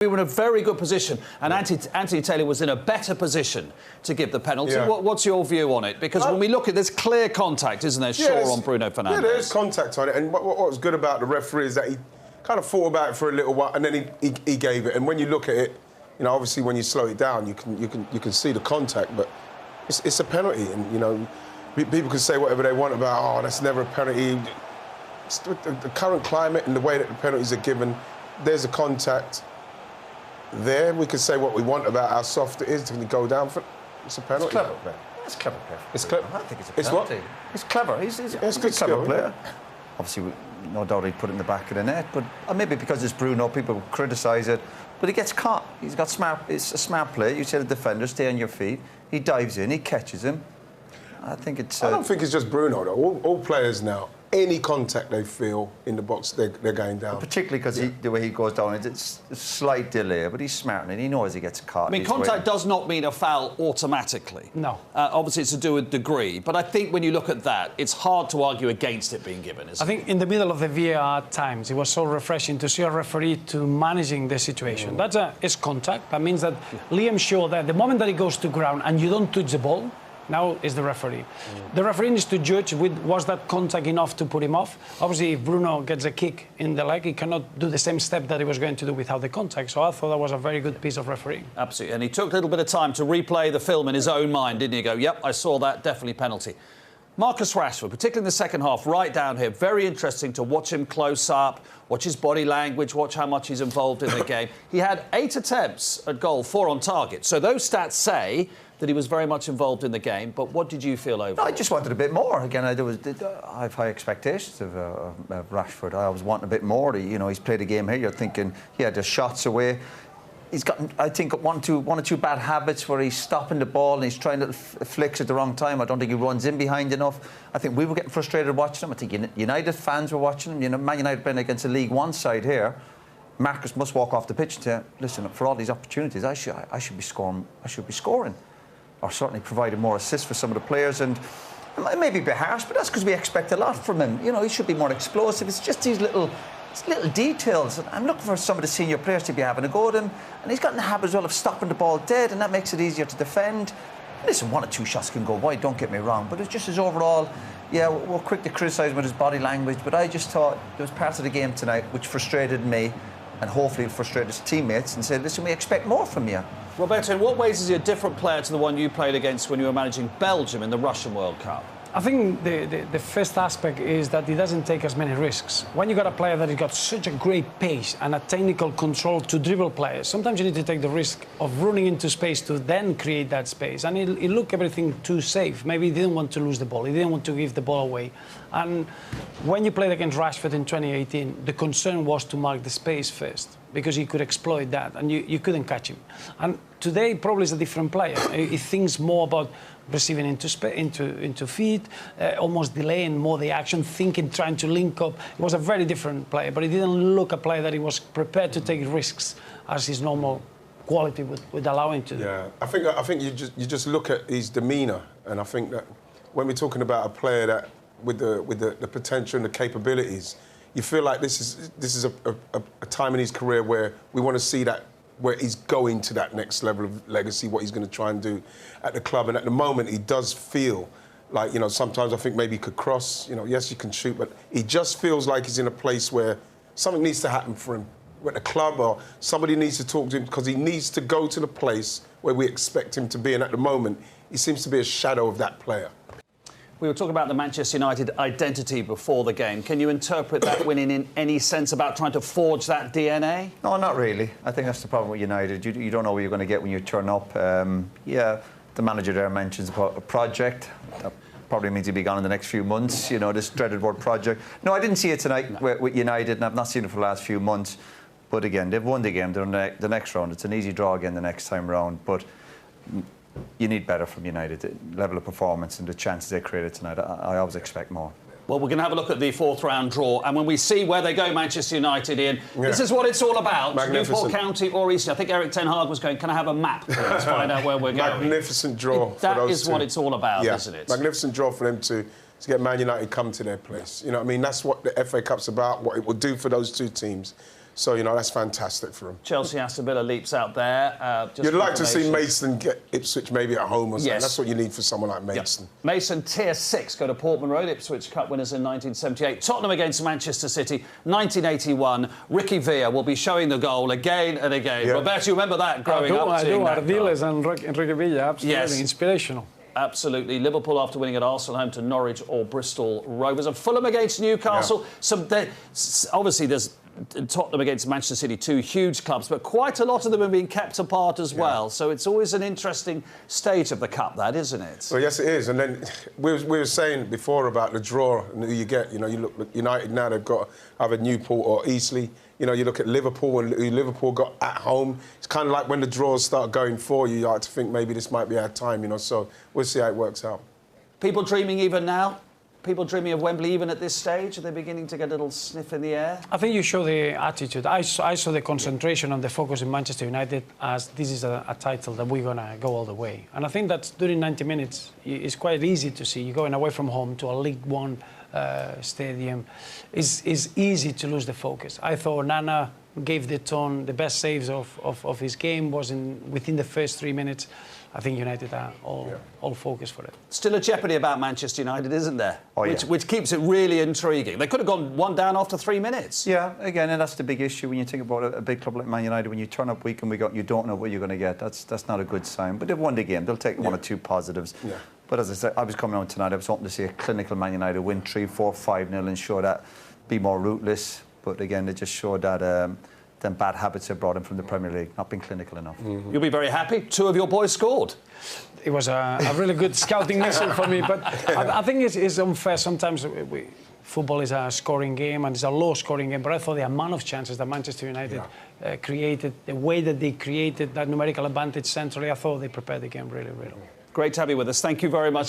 We were in a very good position, and Anthony Taylor was in a better position to give the penalty. Yeah. What's your view on it? Because when we look at this clear contact, isn't there, sure, on Bruno Fernandes? Yeah, there is contact on it, and what was good about the referee is that he kind of thought about it for a little while, and then he gave it. And when you look at it, you know, obviously when you slow it down, you can see the contact, but it's a penalty, and you know, people can say whatever they want about, oh, that's never a penalty. It's the current climate and the way that the penalties are given, there's a contact. There, we can say what we want about how soft it is to go down for. It's a penalty. It's clever. It's clever. It's clever. I think it's a It's penalty. what? It's clever. He's a good good clever skill, player. Obviously, no doubt he'd put it in the back of the net, but maybe because it's Bruno, people criticise it. But he gets caught. He's got smart. It's a smart play. You say the defender, stay on your feet. He dives in. He catches him. I think it's. I don't think it's just Bruno though. All players now, any contact they feel in the box, they're going down. Particularly because the way he goes down, it's a slight delay, but he's smart and he knows he gets caught. I mean, contact does not mean a foul automatically. No. Obviously, it's to do with degree. But I think when you look at that, it's hard to argue against it being given, isn't it? I think in the middle of the VAR times, it was so refreshing to see a referee to managing the situation. It's contact. That means that Liam showed that the moment that he goes to ground and you don't touch the ball, now is the referee. The referee needs to judge was that contact enough to put him off. Obviously, if Bruno gets a kick in the leg, he cannot do the same step that he was going to do without the contact. So I thought that was a very good piece of refereeing. Absolutely. And he took a little bit of time to replay the film in his own mind, didn't he? Go, yep, I saw that, definitely penalty. Marcus Rashford, particularly in the second half, right down here, very interesting to watch him close up, watch his body language, watch how much he's involved in the game. He had 8 attempts at goal, 4 on target. So those stats say that he was very much involved in the game. But what did you feel overall? I just wanted a bit more. Again, I have high expectations of Rashford. I always want a bit more. He's played a game here. You're thinking he had the shots away. He's got, I think, one or two bad habits where he's stopping the ball and he's trying little flicks at the wrong time. I don't think he runs in behind enough. I think we were getting frustrated watching him. I think United fans were watching him. Man United playing against a League One side here. Marcus must walk off the pitch and say, listen, for all these opportunities, I should be scoring. I should be scoring. Or certainly providing more assists for some of the players. And it may be a bit harsh, but that's because we expect a lot from him. He should be more explosive. It's just these little details. I'm looking for some of the senior players to be having a go at him. And he's got in the habit as well of stopping the ball dead, and that makes it easier to defend. Listen, 1 or 2 shots can go wide, don't get me wrong. But it's just his overall, we're quick to criticise him with his body language. But I just thought there was parts of the game tonight which frustrated me, and hopefully it frustrated his teammates, and said, listen, we expect more from you. Roberto, in what ways is he a different player to the one you played against when you were managing Belgium in the Russian World Cup? I think the first aspect is that he doesn't take as many risks. When you got a player that has got such a great pace and a technical control to dribble players, sometimes you need to take the risk of running into space to then create that space. And he looked everything too safe. Maybe he didn't want to lose the ball. He didn't want to give the ball away. And when you played against Rashford in 2018, the concern was to mark the space first, because he could exploit that, and you couldn't catch him. And today, probably is a different player. He thinks more about receiving into feet, almost delaying more the action, thinking, trying to link up. He was a very different player, but he didn't look a player that he was prepared to take risks as his normal quality would allow him to do. Yeah, I think you just look at his demeanour, and I think that when we're talking about a player that with the potential and the capabilities, you feel like this is a time in his career where we want to see that, where he's going to that next level of legacy, what he's going to try and do at the club. And at the moment, he does feel like, sometimes I think maybe he could cross, yes, he can shoot, but he just feels like he's in a place where something needs to happen for him at the club, or somebody needs to talk to him, because he needs to go to the place where we expect him to be. And at the moment, he seems to be a shadow of that player. We were talking about the Manchester United identity before the game. Can you interpret that winning in any sense about trying to forge that DNA? No, not really. I think that's the problem with United. You don't know what you're going to get when you turn up. The manager there mentions a project. That probably means he'll be gone in the next few months, this dreaded word project. No, I didn't see it tonight with United, and I've not seen it for the last few months. But again, they've won the game. They're in the next round. It's an easy draw again the next time round. But you need better from United, the level of performance and the chances they created tonight. I always expect more. Well, we're going to have a look at the 4th round draw, and when we see where they go, Manchester United, Ian, this is what it's all about. Newport County or Eastern. I think Eric Ten Hag was going, can I have a map? Let's find out where we're going. Magnificent draw. That is what it's all about, isn't it? Magnificent draw for them to get Man United come to their place. You know what I mean? That's what the FA Cup's about, what it will do for those two teams. So, you know, that's fantastic for him. Chelsea, Aston Villa leaps out there. You'd like to see Mason get Ipswich maybe at home or something. Yes. That's what you need for someone like Mason. Yep. Mason, Tier 6, go to Portman Road. Ipswich Cup winners in 1978. Tottenham against Manchester City, 1981. Ricky Villa will be showing the goal again and again. Yeah. Roberto, you remember that growing up? I do. Seeing that Ardiles and Ricky Villa, absolutely Yes. inspirational. Absolutely. Liverpool after winning at Arsenal, home to Norwich or Bristol Rovers. And Fulham against Newcastle. Yeah. Obviously, there's Tottenham against Manchester City, two huge clubs, but quite a lot of them have been kept apart as well. So it's always an interesting stage of the Cup, that, isn't it? Well, yes, it is. And then we were saying before about the draw and who you get. You know, you look at United now, they've got either Newport or Eastleigh. You know, you look at Liverpool and who Liverpool got at home. It's kind of like when the draws start going for you, you like to think maybe this might be our time, you know. So we'll see how it works out. People dreaming even now? People dreaming of Wembley even at this stage? Are they beginning to get a little sniff in the air? I think you show the attitude. I saw the concentration and the focus in Manchester United as this is a title that we're going to go all the way. And I think that during 90 minutes, it's quite easy to see. You're going away from home to a League One stadium. It's easy to lose the focus. I thought Nana gave the tone. The best saves of his game was within the first 3 minutes. I think United are all focused for it. Still a jeopardy about Manchester United, isn't there? Oh, yeah. Which keeps it really intriguing. They could have gone one down after 3 minutes. Yeah, again, and that's the big issue when you think about a big club like Man United. When you turn up week and week out, you don't know what you're going to get. That's not a good sign. But they've won the game. They'll take one or two positives. Yeah. But as I said, I was coming on tonight. I was hoping to see a clinical Man United win 3-4, 5-0 and show that be more ruthless. But again, they just showed that them bad habits they brought in from the Premier League, not being clinical enough. Mm-hmm. You'll be very happy. 2 of your boys scored. It was a really good scouting mission for me, but I think it's unfair. Sometimes football is a scoring game and it's a low-scoring game, but I thought the amount of chances that Manchester United created, the way that they created that numerical advantage centrally, I thought they prepared the game really, really well. Great to have you with us. Thank you very much.